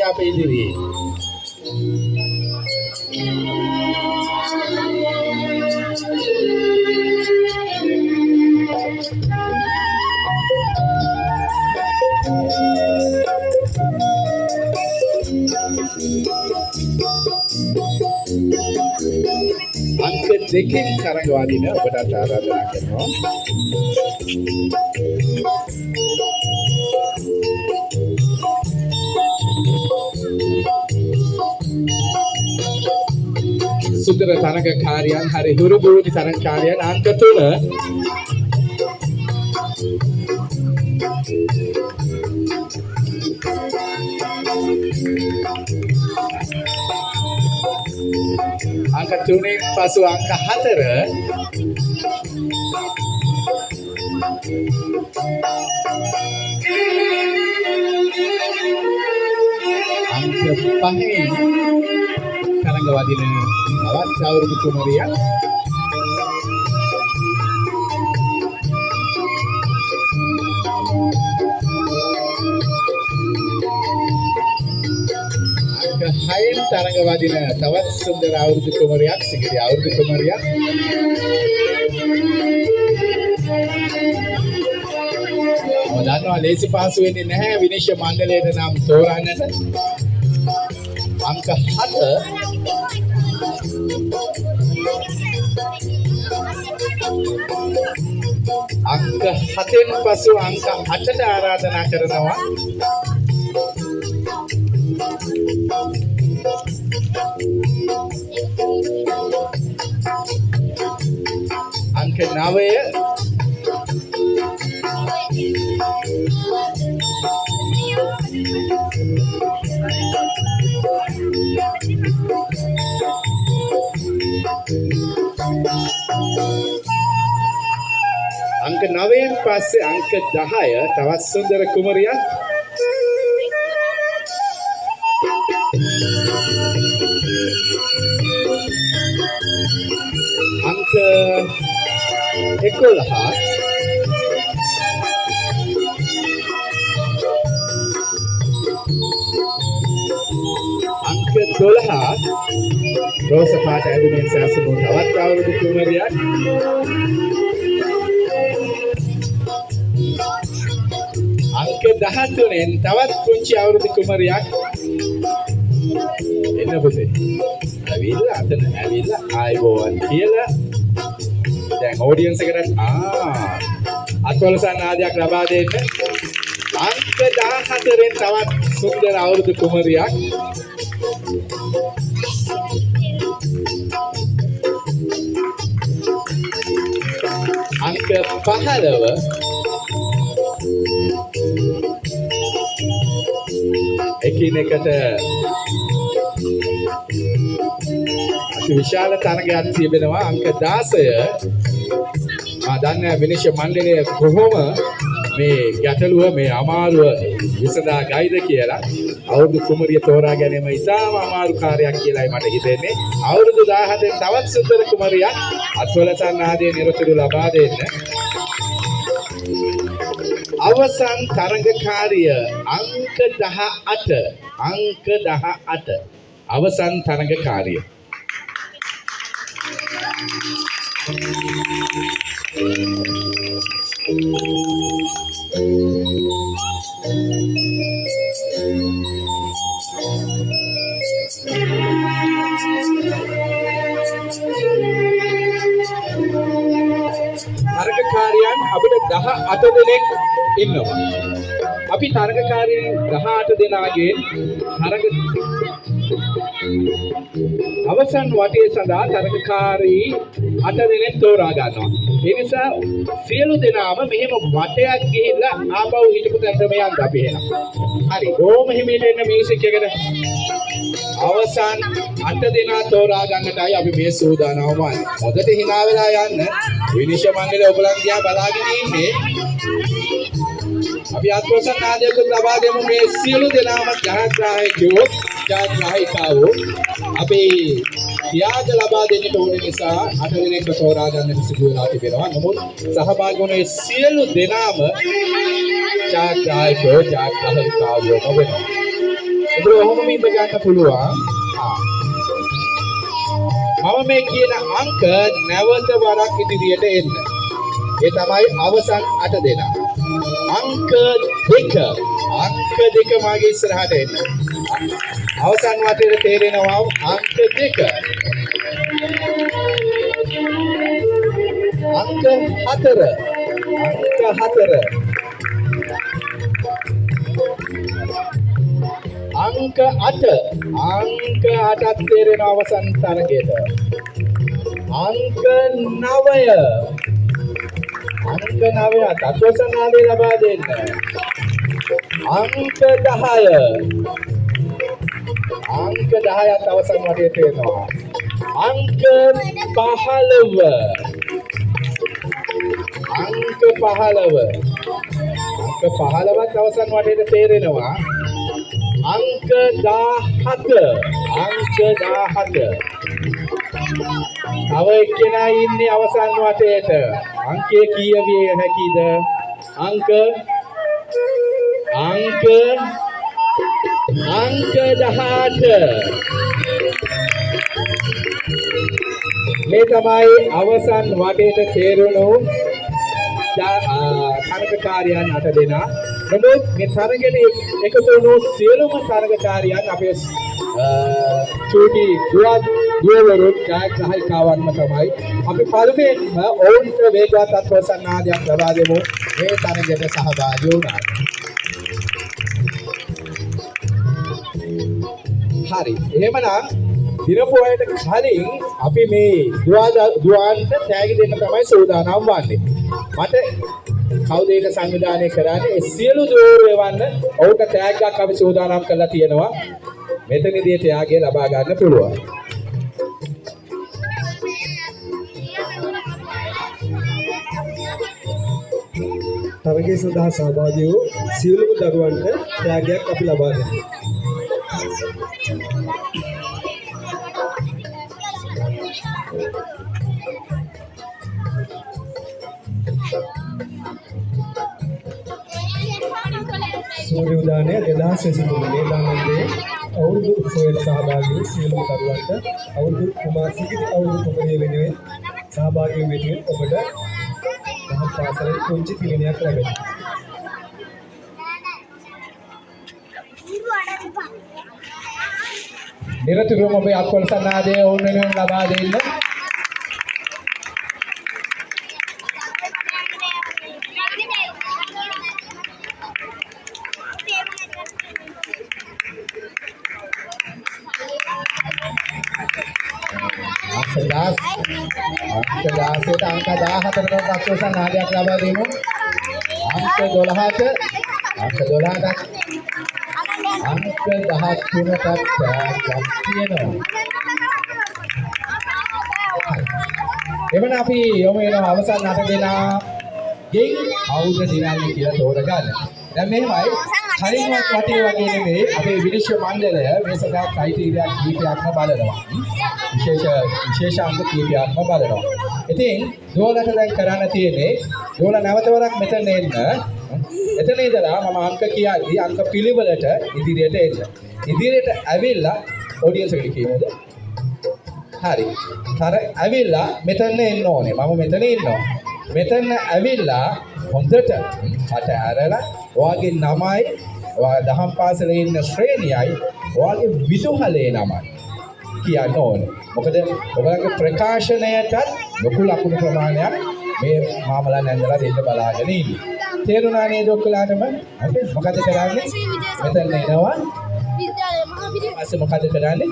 අපේ ඉදිරියේ. අංක දෙකෙන් තරඟවාදින ඔබට ආරාධනා කරනවා. සුන්දර තරඟකාරයන් හරි හුරුබුරුනි තරඟකාරයන් අංක 3 අංක 3 පසු අංක 4 අංක 5 තරඟවාදින තවත් අවුරුදු කුමරියක් අංක 6 තරඟවාදින තවත් සුන්දර අවුරුදු කුමරියක් සිගිරි අවුරුදු කුමරියක් මම දන්නවා ලේසි පහසු වෙන්නේ නැහැ විනිශ්චය මණ්ඩලයට නම් තෝරන්නට අංක 7 අංක 7න් පසු අංක 8ට ආරාධනා කරනවා. අංක 9 අංක 9න් පස්සේ අංක 10 තවත් සුන්දර කුමරියක් අංක 11 අංක 12 රෝස පාට ඇඳුමින් සැරසුණු තවත් අවුරුදු කුමරියක් අංක 13න් තවත් පුංචි අවුරුදු කුමරියක් එන්න පුතේ ඇවිල්ලා අතන ඇවිල්ලා ආයිබෝවන් කියලා දැන් ඔඩියන්ස් එකට අත්වලසන් ආදියක් ලබා දෙන්න අංක 14න් තවත් සුන්දර අවුරුදු කුමරියක් අංක 15 එකිනෙකට විශාල තරගයක් තිබෙනවා අංක 16 මා දන්නේ විනිශ්චය මණ්ඩලය කොහොම මේ ගැටලුව මේ අමාරුව විසඳා ගයිද කියලා අවුරුදු කුමරිය තෝරා ගැනීම ඉතාම අමාරු කාර්යයක් කියලායි මට හිතෙන්නේ අවුරුදු 17න් තවත් සුන්දර කුමරියක් අත්වලසන් ආදී නිරතුරු ලබා දෙන්න අවසන් තරඟකාරිය අංක 18 අවසන් තරඟකාරිය තරඟකාරියන් අපිට 18 දෙනෙක් ඉන්නවා. අපි තරඟකාරීන් 18 දෙනාගේ තරඟ අවසන් වටේ සඳහා තරඟකාරී 8 දෙනෙක් තෝරා ගන්නවා. ඒ නිසා සියලු දෙනාම මෙහෙම වටයක් ගිහිල්ලා ආපහු හිටපු තැනට යන්න අපි එහෙනම්. හරි. ඕම හිමීට එන්න මියුසික් එකට. අවසන් 8 දෙනා තෝරා ගන්නටයි අපි මේ සූදානම වන්නේ. හොඳට hina වෙලා යන්න. විනිශ්චය මණ්ඩලය ඔයගලන් දිහා බලාගෙන ඉන්නේ. අපි අත්වසන් ආදේශ ලබා දෙමු මේ සියලු දෙනාම ජයග්‍රාහකයෝ ජයග්‍රාහිකාවෝ අපි ත්‍යාග ලබා දෙන්නට ඕන නිසා 8 දිනක තෝරා ගන්නට සිදු වෙලා තිබෙනවා. නමුත් සහභාගී වුණේ සියලු දෙනාම ජයග්‍රාහකයෝ ජයග්‍රාහිකාවෝ වෙනවා. බ්‍රෝ ඔහොම ඉඳ ගන්න පුළුවන්. මම මේ කියන අංක නැවත වරක් ඉදිරියට එන්න. ඒ තමයි අවසන් 8 දෙනා. අංක 2. අංක 2 මාගේ ඉස්සරහට එන්න. අවසන් වටේට තේරෙනවා අංක 2. අංක 4. අංක 4. අංක 8. අංක 8ක් තේරෙන අවසන් තරගයට. අංක 9. අංක 9 තත්වසනාවේ ලබා දෙන්න. අංක 10. අංක 10ත් අවසන් වටේ තේරෙනවා. අංක 15. අංක 15. අංක 15ත් අවසන් වටේට තේරෙනවා. අංක 17. අංක 17. තව එක්කෙනා ඉන්නේ අවසන් වටේට. අංකය කීයවිය හැකිද? අංක 18. මේ තමයි අවසන් වටේට තේරුණු තරගකාරයන් 8 දෙනා. නමුත් මේ තරගෙට එකතු වුණු සියලුම තරගකාරයන් අපේ චූටි දුවවරු ජයග්‍රාහකවන්ම තමයි. අපි පළමුවෙන්ම ඔවුන්ට වේගවත් අත්වසන්නාදයක් ලබා දෙමු. මේ තරගෙට සහභාගී වුණා. හරි. එහෙමනම් දිනපොයට කලින් අපි මේ දුවන්ට තෑගි දෙන්න තමයි සූදානම් වන්නේ. මට කවුද ඒක සංවිධානය කරන්නේ? සියලු දෝරු එවන්න ඔවුන්ට තෑග්ගක් අපි සූදානම් කරලා තියෙනවා. මෙතනදී තෑග්ගය ලබා ගන්න පුළුවන්. තරගයේ සඳහා සහභාගී වූ සියලුම දරුවන්ට තෑග්ගයක් අපි ලබා දෙනවා. සූර්ය උදානය 2023 ලේදානන්දේ අවුරුදු උත්සවයට සහභාගී වූ සියලුම දරුවන්ට අවුරුදු කුමාරසිරිත අවුරුදු කුමරිය වෙනුවෙන් සහභාගී වෙනුවෙන් ඔබට දහම් පාසලේ කුංචි තිරණයක් ලැබෙනවා. නිරතුරුවම ඔබේ අත්වලසන්නාදය ඔවුන් වෙනුවෙන් ලබා දෙන්න. අංක 10ට අංක 14ට අත්වසන්නාදයක් ලබා දෙමු. අංක 12ට අංක 13ට අංක 13ට තියෙනවා. එවන අපි යොමු වෙන අවසන් 8 දෙනා ගෙන් කවුද දිනන්නේ කියලා තෝරගන්න. දැන් මෙහෙමයි කලින්වත් වටේ වගේ නෙමෙයි අපේ විනිශ්චය මණ්ඩලය මේ සඳහා ක්‍රයිටීරියා කීපයක්ම බලනවා. විශේෂ අංග කීපයක්ම බලනවා. ඉතින් දෝලට දැන් කරන්න තියෙන්නේ දෝල නැවත වරක් මෙතන එන්න. එතන ඉඳලා මම අංක කියද්දි අංක පිළිවෙලට ඉදිරියට එන්න. ඉදිරියට ඇවිල්ලා ඔඩියන්ස් එකට කියමුද? හරි. ඇවිල්ලා මෙතන එන්න ඕනේ. මම මෙතන ඉන්නවා. මෙතන ඇවිල්ලා හොඳට කට ඇරලා ඔයාගේ නමයි ඔයා දහම් පාසලේ ඉන්න ශ්‍රේණියයි ඔයාගේ විදුහලේ නමයි කියන්න ඕනේ. මොකද ඔයාලගේ ප්‍රකාශනයටත් ලොකු ලකුණු ප්‍රමාණයක් මේ මාමලා නැන්දලා දෙන්න බලාගෙන ඉන්නේ. තේරුණා නේද ඔක්කොලාටම? හරි. මොකද කරන්නේ? මෙතන එනවා. ඊපස්සේ මොකද කරන්නේ?